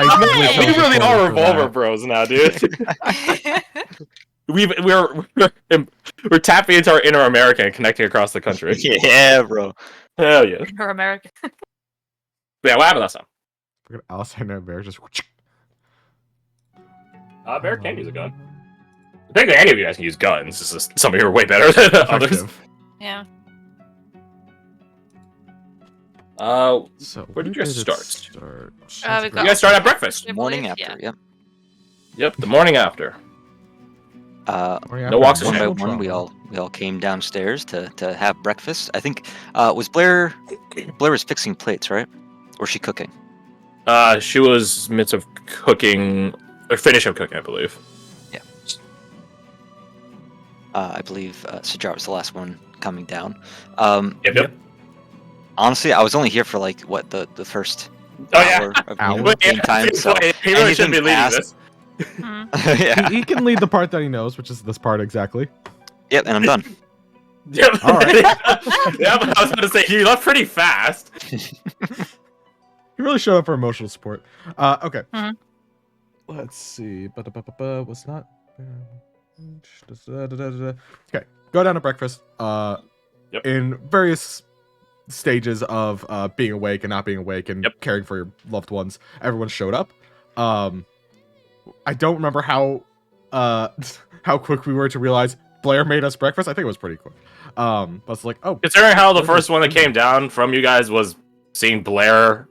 I we really are for Revolver that. Bros now, dude. We're tapping into our inner America and connecting across the country. Yeah, bro. Hell yeah. Or American. Yeah, what happened last time? Look at Alexander and Bear just. Bear can use a gun. I think that any of you guys can use guns. It's just some of you are way better than others. Effective. Yeah. So Where did you guys start? We You got- guys start at breakfast. I Morning believe, after, yeah. yep. Yep, the morning after. No walks One by Emotional one, we all came downstairs to have breakfast. I think was Blair was fixing plates, right? Or she cooking? She was midst of cooking, or finish of cooking, I believe. Yeah. I believe Sajar was the last one coming down. Yep. Honestly, I was only here for like what the first Oh yeah. hour of Hour? game time. So he really shouldn't be anything leading past- this. Mhm. yeah. He can lead the part that he knows, which is this part exactly. Yep, and I'm done. Yep. All right. Yeah, but I was going to say he left pretty fast. He really showed up for emotional support. Okay. Mhm. Let's see. What's not? Okay. Go down to breakfast. Yep. In various stages of being awake and not being awake and Yep. caring for your loved ones, everyone showed up. I don't remember how how quick we were to realize Blair made us breakfast. I think it was pretty quick. But it's like, oh, Considering how the first one that came down from you guys was seeing Blair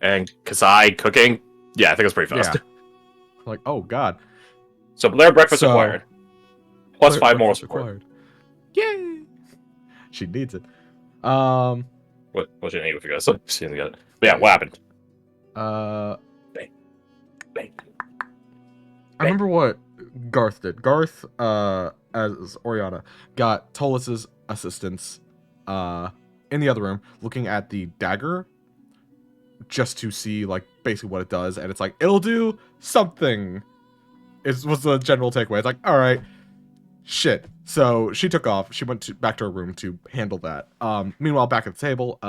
and Kasai cooking, yeah, I think it was pretty fast. yeah. Like, oh god. So Blair breakfast So- required. Plus Blair 5 more breakfast support. required. Yay! She needs it. What she didn't eat with you guys. So she didn't get it. But yeah, what happened? Bang. I remember what Garth did. Garth, as Oriana, got Tolus's assistants in the other room looking at the dagger just to see, like, basically what it does. And it's like, it'll do something, was the general takeaway. It's like, all right, shit. So she took off. She went back to her room to handle that. Meanwhile, back at the table,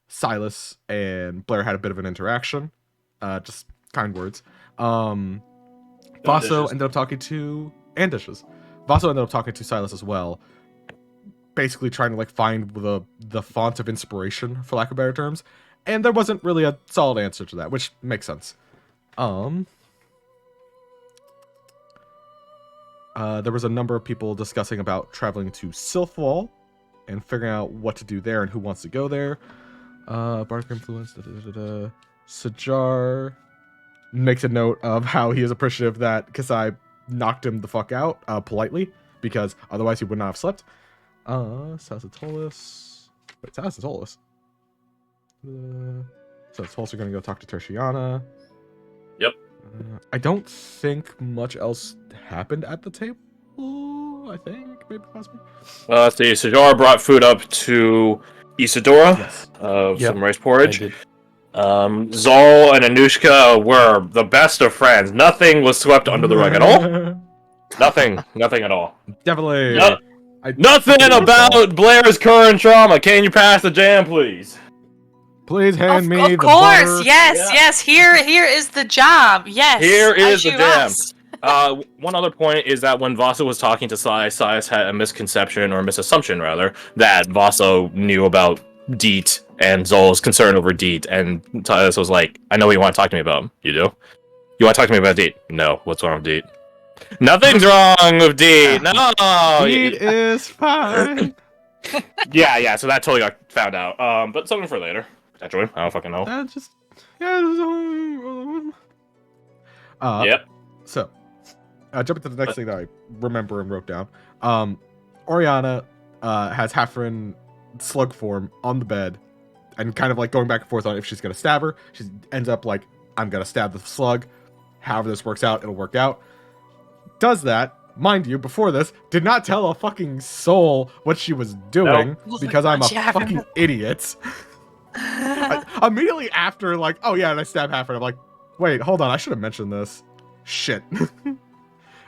Silass and Blair had a bit of an interaction. Just kind words. Vaso dishes. ended up talking to Dishes. Vaso ended up talking to Silass as well, basically trying to like find the font of inspiration, for lack of better terms, and there wasn't really a solid answer to that, which makes sense. There was a number of people discussing about traveling to Silphwall and figuring out what to do there and who wants to go there. Bardic influence. Sajar makes a note of how he is appreciative that Kasai knocked him the fuck out, politely, because otherwise he would not have slept. Sassatolis. Wait, Sassatolis? Sassatolis are gonna go talk to Tertiana. Yep. I don't think much else happened at the table, I think, maybe, possibly. Let's see. Sajar brought food up to Isadora Yes. of Yep, some rice I porridge. did. Zol and Anushka were the best of friends. Nothing was swept under the rug at all. Nothing at all. Definitely. No- I- Nothing about Blair's current trauma. Can you pass the jam, please? Please hand me Of the course, butter. yes, Yeah. yes. Here is the job. Yes. Here is as the you jam. asked. One other point is that when Vaso was talking to Silass had a misconception, or misassumption rather, that Vaso knew about Deet and Zol's concern over Deet, and Silass was like, I know what you want to talk to me about. You do? You want to talk to me about Deet? No. What's wrong with Deet? Nothing's wrong with Deet. No. It is fine. Yeah, so that totally got found out. But something for later. Potentially. I don't fucking know. Just yeah. Yep. So, jumping to the next thing that I remember and wrote down. Oriana has Hafren slug form on the bed, and kind of like going back and forth on if she's gonna stab her. She ends up like, I'm gonna stab the slug. However this works out, it'll work out. Does that. Mind you, before this, did not tell a fucking soul what she was doing because I'm a Yeah. fucking idiot. Immediately after, like, oh yeah, and I stab Hafren, I'm like, wait, hold on, I should have mentioned this. Shit.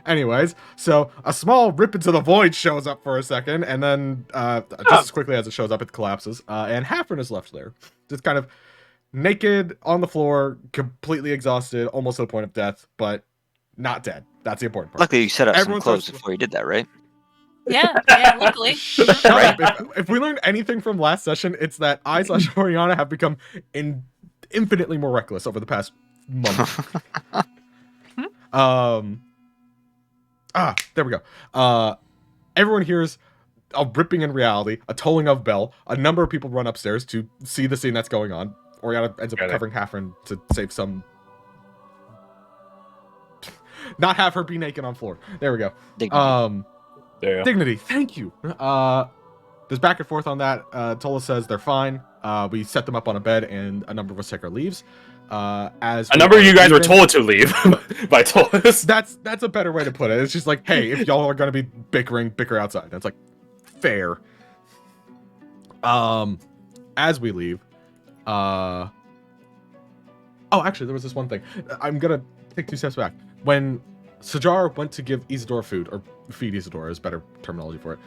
Anyways, so a small rip into the void shows up for a second, and then just as quickly as it shows up, it collapses, and Hafren is left there. Just kind of naked on the floor, completely exhausted, almost to the point of death, but not dead. That's the important part. Luckily, you set up some Everyone clothes starts- before you did that, right? Yeah, yeah, luckily. Shut up. If we learned anything from last session, it's that I/Oriana have become infinitely more reckless over the past month. There we go. Everyone hears a ripping in reality, a tolling of bell. A number of people run upstairs to see the scene that's going on. Oriana ends up Got it. covering Hafren to save some. Not have her be naked on floor. There we go. Dignity. There you go. Dignity. Thank you. There's back and forth on that. Tola says they're fine. We set them up on a bed, and a number of us take our leaves. As A number of you guys were told to leave by Tolas. That's a better way to put it. It's just like, hey, if y'all are gonna be bickering, bicker outside. And it's like, fair. As we leave, oh, actually, there was this one thing. I'm gonna take 2 steps back. When Sajar went to give Isidore food, or feed Isidore is better terminology for it.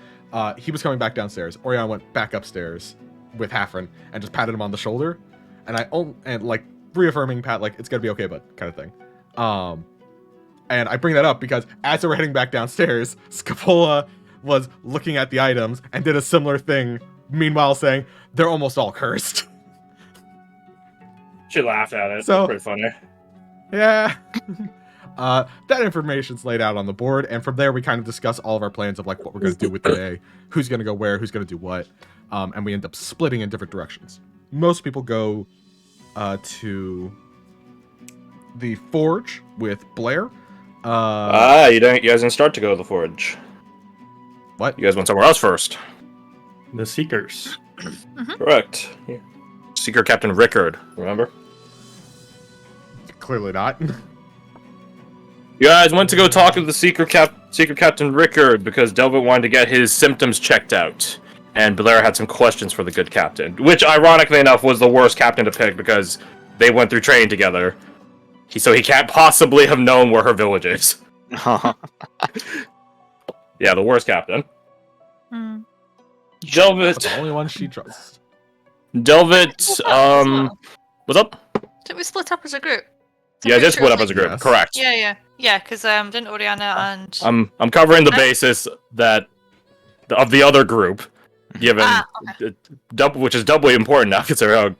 He was coming back downstairs. Oriana went back upstairs with Hafren and just patted him on the shoulder, and like reaffirming Pat, like, it's gonna be okay, bud, kind of thing. And I bring that up because as they were heading back downstairs, Scapola was looking at the items and did a similar thing, meanwhile saying, they're almost all cursed. She laughed at it. So- Pretty funny. Yeah. That information's laid out on the board, and from there we kind of discuss all of our plans of like what we're going to do with the day, who's going to go where, who's going to do what, and we end up splitting in different directions. Most people go to the forge with Blair. You guys didn't start to go to the forge. What? You guys went somewhere else first. The Seekers. Correct. Yeah. Seeker Captain Rickard, remember? Clearly not. You guys went to go talk to the Seeker Captain Rickard because Delvin wanted to get his symptoms checked out. And Blair had some questions for the good captain, which ironically enough was the worst captain to pick because they went through training together. So he can't possibly have known where her village is. Yeah, the worst captain. Hmm. That's the Delvit, only one she trusts. what's up? Did we split up as a group? Yeah, just split up as a group. Yes. Correct. Yeah, because didn't Oriana and I'm covering the basis that of the other group, given which is doubly important now considering how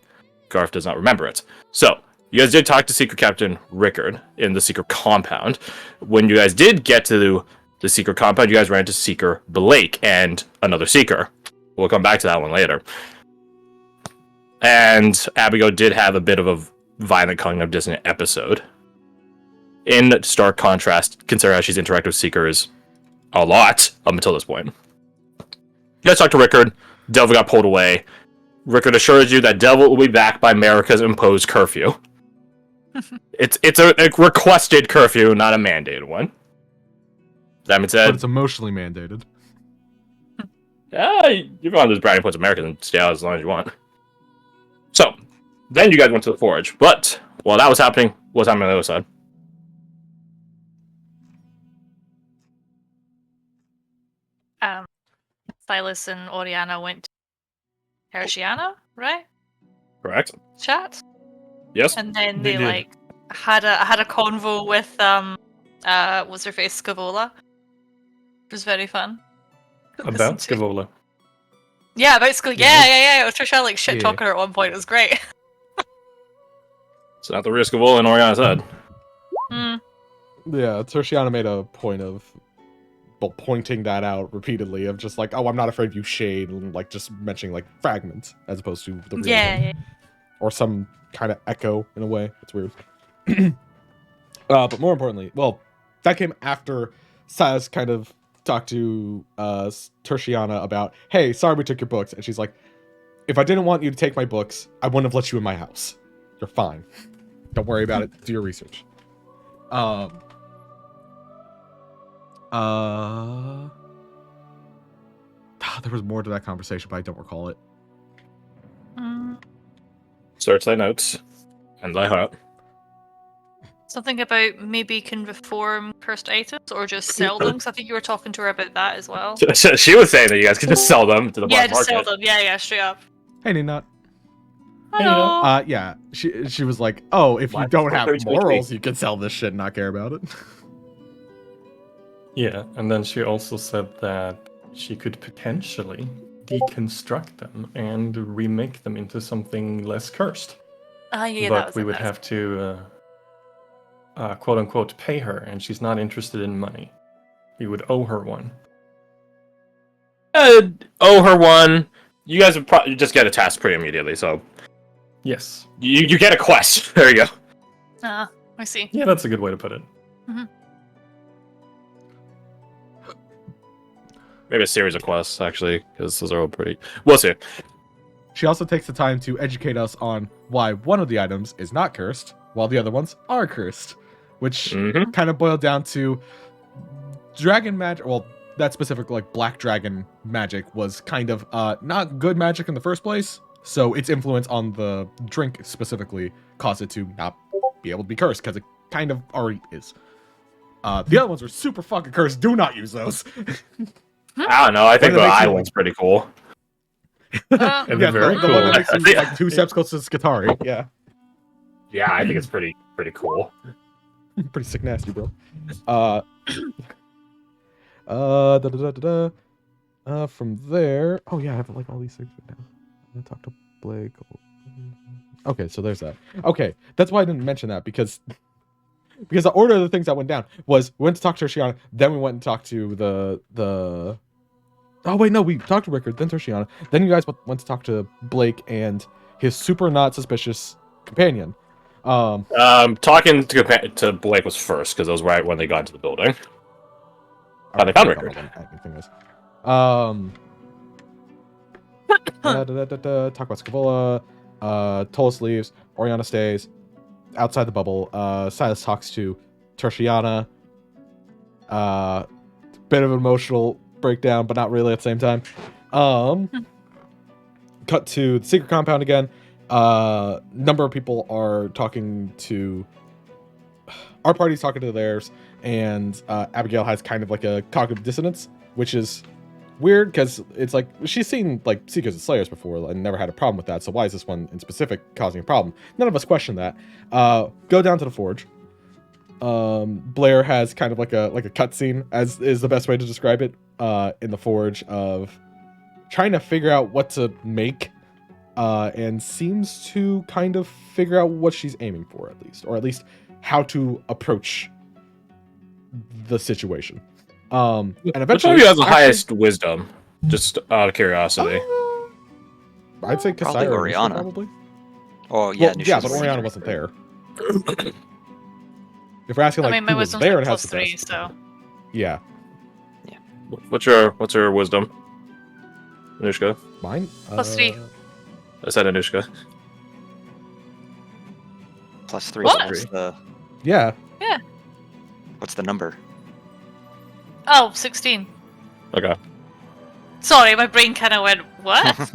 Garth does not remember it. So you guys did talk to Secret Captain Rickard in the secret compound. When you guys did get to the secret compound, you guys ran into Seeker Blake and another Seeker. We'll come back to that one later. And Abigail did have a bit of a violent cognitive dissonance episode. In stark contrast, consider how she's interacted with Seekers a lot up until this point. You guys talked to Rickard. Delva got pulled away. Rickard assures you that Delva will be back by America's imposed curfew. It's a requested curfew, not a mandated one. That being But said, it's emotionally mandated. yeah, you can on those brownie points Americans and stay out as long as you want. So, then you guys went to the forge. But while that was happening, what was happening on the other side? Silas and Oriana went to Hersiana, right? Correct? Chat. Yes? And then They they did. like had a convo with what's her face, Scavola. It was very fun. to listen About to. Scavola. Yeah, about Scavola. Yeah. It was Trisha like shit Yeah. talking her at one point. It was great. It's not the risk of all in Oriana's head. Hmm. Yeah, Tertiana made a point of pointing that out repeatedly of just like, oh, I'm not afraid of you, Shade, and like just mentioning like fragments as opposed to the real Yeah, one. yeah. Or some kind of echo in a way. It's weird. But more importantly, well, that came after Silas kind of talked to Tertiana about, hey, sorry we took your books. And she's like, if I didn't want you to take my books, I wouldn't have let you in my house. You're fine. Don't worry about it. Do your research. There was more to that conversation, but I don't recall it. Mm. Search thy notes and thy heart. Something about maybe can reform cursed items or just sell them. Because I think you were talking to her about that as well. She was saying that you guys could just sell them to the Yeah, black just market. sell them. Yeah, straight up. Hey, Ninot. Hello. Yeah, she was like, oh, if you What? don't have 32 morals, you can sell this shit and not care about it. Yeah, and then she also said that she could potentially deconstruct them and remake them into something less cursed. Yeah, that But was we it, would that was have to, quote unquote, pay her, and she's not interested in money. We would owe her one. Owe her one. You guys would probably just get a task pretty immediately, so Yes. you get a quest. There you go. it. I see. Yeah, that's a good way to put it. Maybe a series of quests, actually, because those are all pretty... We'll see. She also takes the time to educate us on why one of the items is not cursed, while the other ones are cursed, which Mm-hmm. kind of boiled down to dragon magic. Well, that specific like black dragon magic was kind of not good magic in the first place, so its influence on the drink specifically caused it to not be able to be cursed because it kind of already is. The other ones were super fucking cursed. Do not use those. I don't know. I think One the that makes eye you, one's pretty cool. And yeah, they're very the one that cool. makes you like 2 steps closer to Skatari. Yeah, Yeah, I think it's pretty cool. pretty sick, nasty, bro. From there, oh yeah, I have like all these things right now. I'm gonna talk to Blake. Okay, so there's that. Okay, that's why I didn't mention that because the order of the things that went down was we went to talk to Tertiana, then we went and talked to the. Oh wait, no, we talked to Rickard, then Tertiana, then you guys went to talk to Blake and his super not suspicious companion. Talking to Blake was first, because it was right when they got into the building. Oh, they found Rickard. Talk about Scavola. Tolis leaves. Oriana stays. Outside the bubble, Silass talks to Tertiana. Bit of an emotional breakdown, but not really at the same time. Cut to the secret compound again. Number of people are talking to... Our party's talking to theirs, and Abigail has kind of like a cognitive dissonance, which is weird because it's like she's seen like Seekers and Slayers before and never had a problem with that. So why is this one in specific causing a problem? None of us question that. Go down to the forge. Blair has kind of like a cutscene, as is the best way to describe it, in the forge of trying to figure out what to make, and seems to kind of figure out what she's aiming for or at least how to approach the situation. And eventually, which one of you has the highest wisdom? Just out of curiosity. I'd say Probably Kasaya or Nisha, Oriana. probably. Oh yeah, Well, yeah, Nisha's but the Oriana leader. wasn't there. If we're asking I like mean, my who was wisdom's there, like it has plus the 3, best. so. Yeah, What's your wisdom? Anushka? mine. Plus 3. I said Anushka. Plus 3. What? So what's the Yeah, what's the number? Oh, 16. Okay. Sorry, my brain kind of went, what?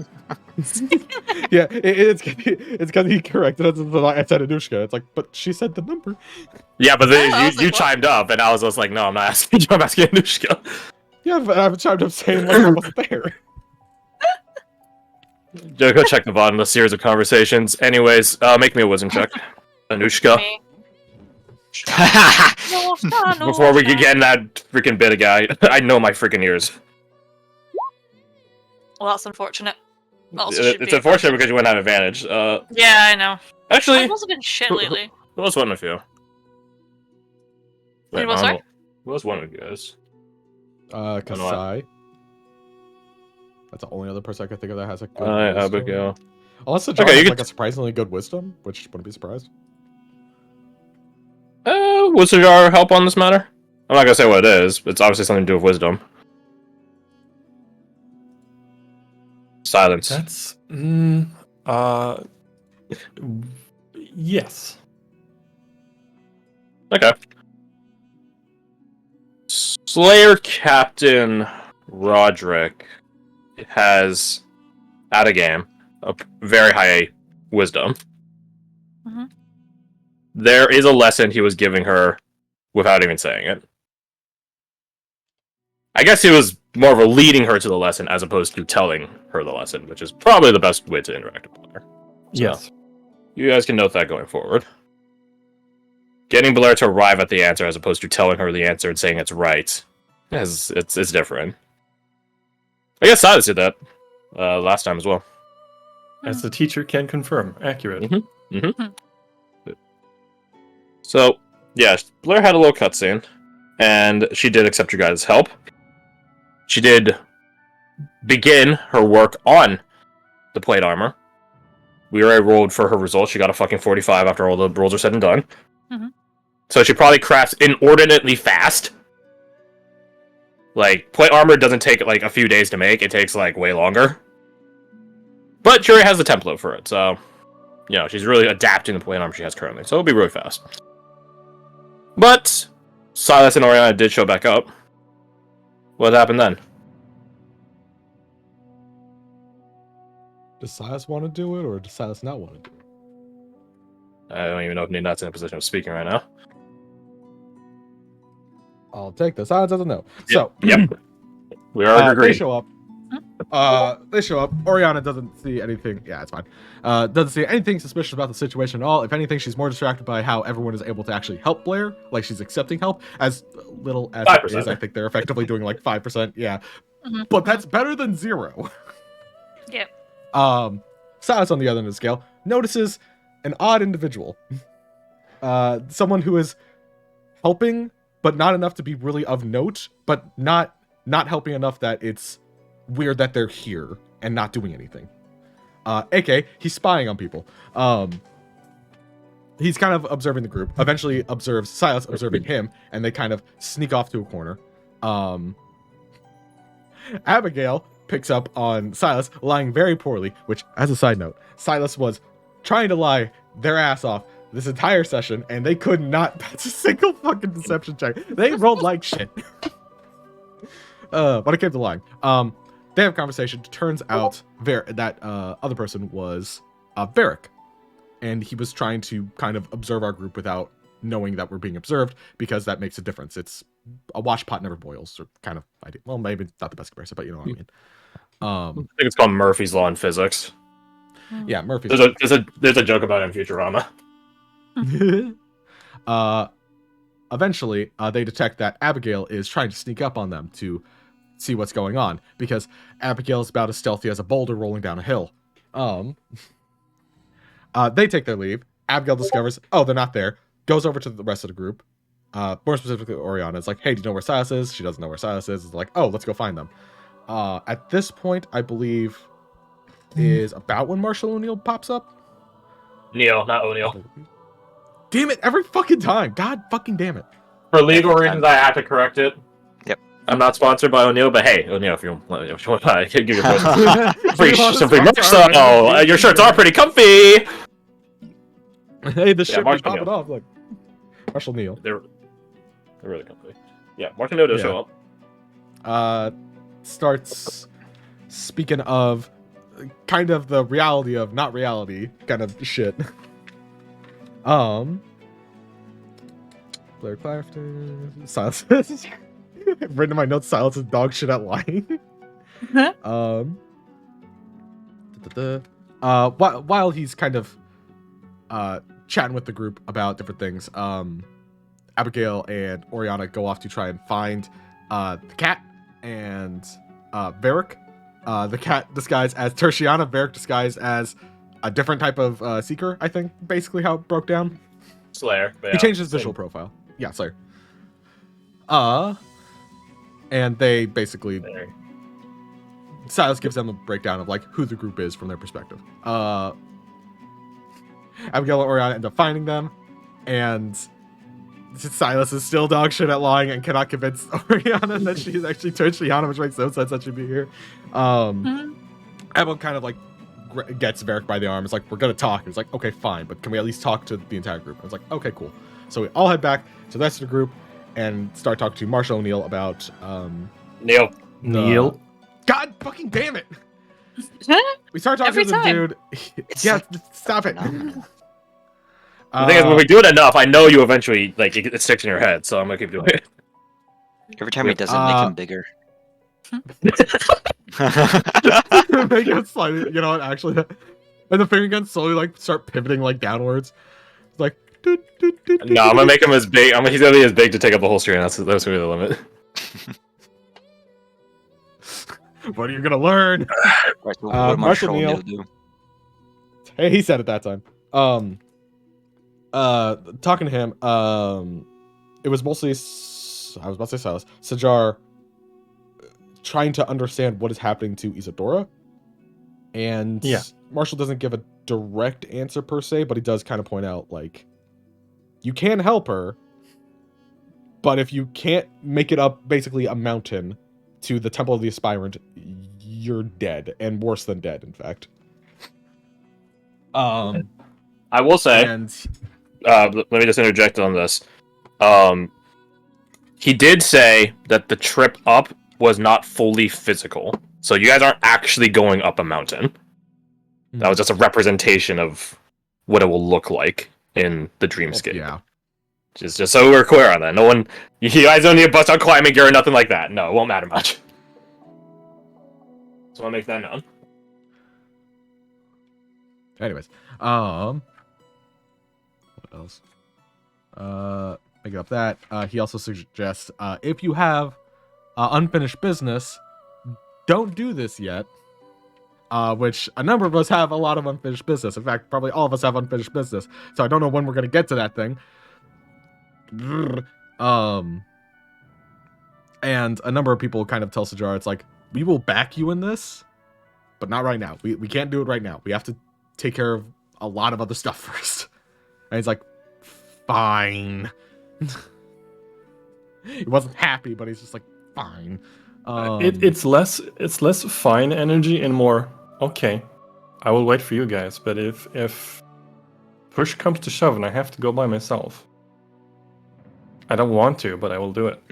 yeah. It's because he corrected us. I said Anushka. It's like, but she said the number. Yeah, but Oh, I was you like, what? chimed up, and I was just like, no, I'm not asking you. I'm asking Anushka. Yeah, but I've chimed up saying like I wasn't there. Go check the bottom of the series of conversations. Anyways, make me a wisdom check. Anushka. Me. Before we get in that freaking bit of guy, I know my freaking ears. Well, that's unfortunate. Also should It's be unfortunate because you wouldn't have advantage. Yeah, I know. Actually, I've also been shit lately. who was one of you? Who was, I don't sorry? know. Who was one of you guys? Kasai. That's the only other person I could think of that has a good wisdom. Abigail. Unless the John Okay, you has can like a surprisingly good wisdom, which wouldn't be surprised. Would Sajar help on this matter? I'm not gonna say what it is, but it's obviously something to do with wisdom. Silence. That's yes. Okay. Slayer Captain Roderick has, at a game, a very high wisdom. Mhm. There is a lesson he was giving her without even saying it. I guess he was more of a leading her to the lesson as opposed to telling her the lesson, which is probably the best way to interact with her. Yes. You guys can note that going forward. Getting Blair to arrive at the answer as opposed to telling her the answer and saying it's right, it's different. I guess Silas did that last time as well. As the teacher can confirm, accurate. So, yeah, Blair had a little cutscene, and she did accept your guys' help. She did begin her work on the plate armor. We already rolled for her results. She got a fucking 45 after all the rolls are said and done. So she probably crafts inordinately fast. Like, plate armor doesn't take, like, a few days to make. It takes, like, way longer. But she already has the template for it, so... You know, she's really adapting the plate armor she has currently. So it'll be really fast. But... Silas and Oriana did show back up. What happened then? Does Silas want to do it, or does Silas not want to do it? I don't even know if Ninat's in a position of speaking right now. I'll take this. Silas doesn't know. So, Yep. We are they agreed. show up. They show up. Oriana doesn't see anything. Yeah, it's fine. Doesn't see anything suspicious about the situation at all. If anything, she's more distracted by how everyone is able to actually help Blair. Like, she's accepting help. As little as it 5%. is, I think they're effectively doing like 5%. Yeah. But that's better than 0. Yep. Silas, on the other end of the scale, notices an odd individual. Someone who is helping, but not enough to be really of note, but not helping enough that it's weird that they're here and not doing anything. AK, he's spying on people. He's kind of observing the group. Eventually observes Silas observing him, and they kind of sneak off to a corner. Abigail picks up on Silas lying very poorly, which, as a side note, Silas was trying to lie their ass off this entire session, and they could not pass a single fucking deception check. They rolled like shit. But it came to lying. They have a conversation. Turns out that other person was Varric, and he was trying to kind of observe our group without knowing that we're being observed, because that makes a difference. It's a wash pot never boils, or kind of idea. Well, maybe it's not the best comparison, but you know what I mean. I think it's called Murphy's Law in physics. Yeah, Murphy's. There's a joke about it in Futurama. Eventually, they detect that Abigail is trying to sneak up on them to see what's going on, because Abigail is about as stealthy as a boulder rolling down a hill. They take their leave. Abigail discovers, oh, they're not there. Goes over to the rest of the group. More specifically, Oriana is like, hey, do you know where Silas is? She doesn't know where Silas is. It's like, oh, let's go find them. At this point, I believe, is about when Marshall O'Neill pops up. Neil, not O'Neill. Damn it, every fucking time. God fucking damn it. For legal reasons, I have to correct it. Yep. I'm not sponsored by O'Neill, but hey, O'Neill, if you want to give your free merch, so your shirts are pretty comfy. Hey, this shit be Marshall popping O'Neill. off. Look. Marshall O'Neill. They're really comfy. Yeah, Mark and O'Neill Yeah. show up. Starts speaking of kind of the reality of not reality kind of shit. Blair Clafton, Silas. I've written in my notes, Silas is dog shit at lying. While he's kind of chatting with the group about different things, Abigail and Oriana go off to try and find the cat and Varric. The cat disguised as Tertiana, Varric disguised as a different type of seeker, I think, basically how it broke down. Slayer. But He changed his visual profile. Yeah, Slayer. And they basically... Silas gives them a breakdown of, like, who the group is from their perspective. Abigail and Oriana end up finding them, and Silas is still dog shit at lying and cannot convince Oriana that she's actually Tertiana, which makes no sense that she'd be here. Abigail kind of, like, gets Varric by the arm. It's like, we're gonna talk. It's like, okay, fine, but can we at least talk to the entire group? And it's like, okay, cool. So we all head back to the rest of the group and start talking to Marshall O'Neill about Neil. Neil. God fucking damn it! We start talking Every to the time. dude. It's Yeah, like stop it. phenomenal. The thing is, when we do it enough, I know you eventually, like, it sticks in your head, so I'm gonna keep doing it. Every time he does it, make him bigger. Make it slightly. You know what? Actually, And the finger guns slowly like start pivoting like downwards. It's like No, I'm gonna make him as big. He's gonna be as big to take up the whole screen. That's really the limit. What are you gonna learn? Right, so what did Marshall Marshall Neal. Neal do? Hey, he said it that time. Talking to him, it was mostly I was about to say Silas, Sajar trying to understand what is happening to Isadora. And Yeah. Marshall doesn't give a direct answer per se, but he does kind of point out, like, you can help her, but if you can't make it up basically a mountain to the Temple of the Aspirant, you're dead, and worse than dead, in fact. I will say, And let me just interject on this. He did say that the trip up was not fully physical, so you guys aren't actually going up a mountain. That was just a representation of what it will look like in the dreamscape. yeah. Just so we're clear on that. No one, you guys don't need to bust out climbing gear or nothing like that. No, it won't matter much. So I'll make that known. Anyways, what else? Make up that. He also suggests if you have unfinished business, don't do this yet. Which a number of us have a lot of unfinished business. In fact, probably all of us have unfinished business. So I don't know when we're gonna get to that thing. And a number of people kind of tell Sajar, it's like, we will back you in this, but not right now. We can't do it right now. We have to take care of a lot of other stuff first. And he's like, fine. He wasn't happy, but he's just like, fine. It's less fine energy and more okay. I will wait for you guys, but if push comes to shove and I have to go by myself, I don't want to, but I will do it.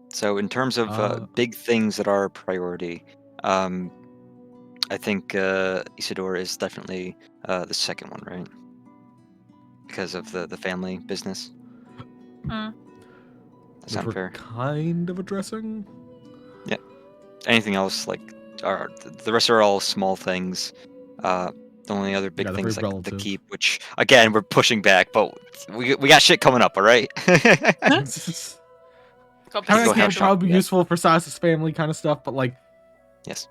So in terms of big things that are a priority, I think Isadora is definitely the second one, right? Because of the family business. Mm. That sound fair? Kind of addressing. Yeah. Anything else, like, the rest are all small things. The only other big Yeah, they're things very like the relative. keep, which again we're pushing back, but we got shit coming up, all right? Got I busy mean, Go it ahead. can schedule. probably be Yeah. useful for Silas's family kind of stuff, but like Yes.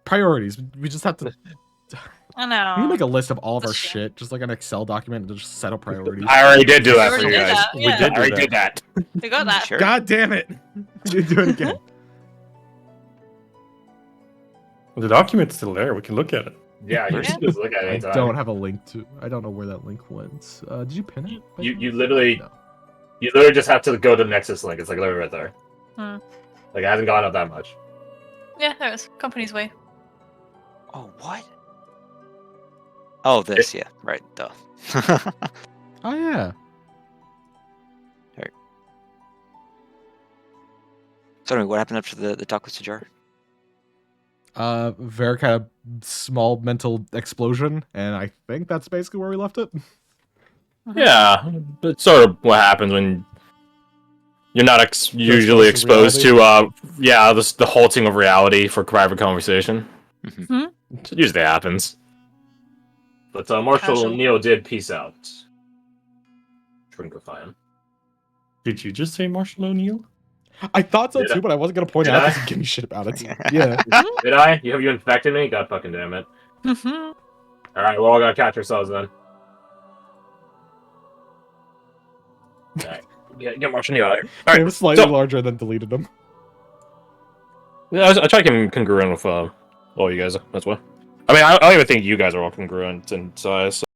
priorities. We just have to. I We know. need to make a list of all of our That's true. shit, just like an Excel document, and just set up priorities. I already did do We that for already you did guys. that. We Yeah, did I already that. did that. we got that. Sure. God damn it! You do it again. The document's still there. We can look at it. Yeah, you should just look at it I anytime. don't have a link to. I don't know where that link went. Did you pin it? by You chance? literally No. you literally just have to go to the Nexus link. It's like literally right there. Hmm. Like it hasn't gone up that much. Yeah, there it is. Company's way. Oh, what? Oh, this, yeah, right, duh. Oh yeah. So anyway, what happened after the talk with Sajar? Very kind of small mental explosion, and I think that's basically where we left it. Yeah, it's sort of what happens when you're not usually exposed exposed to to the halting of reality for private conversation. Mhm. It usually happens. But Marshall Casual. Neal did peace out. Shrinkify him. Did you just say Marshall O'Neill? I thought so Did I- too, but I wasn't gonna point Did out I? because you give me shit about it. Yeah. Did I? You infected me? God fucking damn it. Mhm. Alright, we're all gonna catch ourselves then. Alright. Get Marshall Neal out of here. It Alright, was slightly so- larger than deleted them. yeah, I try to keep congruent with all you guys. That's why. I mean, I don't even think you guys are all congruent in size.